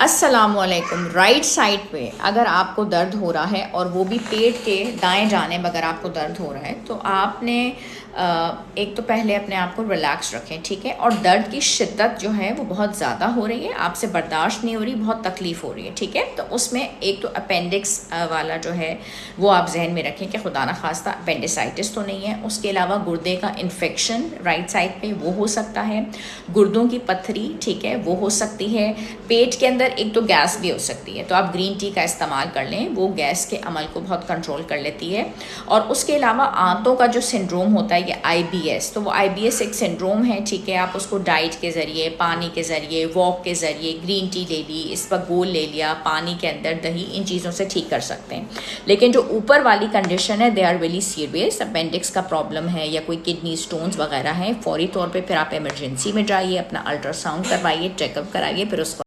अस्सलामुअलैकुम। Right side पे अगर आपको दर्द हो रहा है और वो भी पेट के दाएं जाने में अगर आपको दर्द हो रहा है तो आपने एक तो पहले अपने आप को रिलैक्स रखें, ठीक है। और दर्द की शिद्दत जो है वो बहुत ज़्यादा हो रही है, आपसे बर्दाश्त नहीं हो रही, बहुत तकलीफ़ हो रही है, ठीक है। तो उसमें एक तो अपेंडिक्स वाला जो है वो आप जहन में रखें कि खुदा न खास्ता अपेंडिसाइटिस तो नहीं है। उसके अलावा गुर्दे का इन्फेक्शन राइट साइड पे वो हो सकता है, गुर्दों की पत्थरी, ठीक है, वो हो सकती है। पेट के अंदर एक तो गैस भी हो सकती है, तो आप ग्रीन टी का इस्तेमाल कर लें, वो गैस के अमल को बहुत कंट्रोल कर लेती है। और उसके अलावा आंतों का जो सिंड्रोम होता है ये IBS, तो वो IBS एक सिंड्रोम है, ठीक है। आप उसको डाइट के ज़रिए, पानी के ज़रिए, वॉक के ज़रिए, ग्रीन टी ले ली, इस पर गोल ले लिया, पानी के अंदर दही, इन चीज़ों से ठीक कर सकते हैं। लेकिन जो ऊपर वाली कंडीशन है they are very serious, appendix का प्रॉब्लम है या कोई किडनी स्टोन्स वगैरह हैं, फौरी तौर पर फिर आप इमरजेंसी में जाइए, अपना अल्ट्रासाउंड करवाइए, चेकअप कराइए, फिर उसको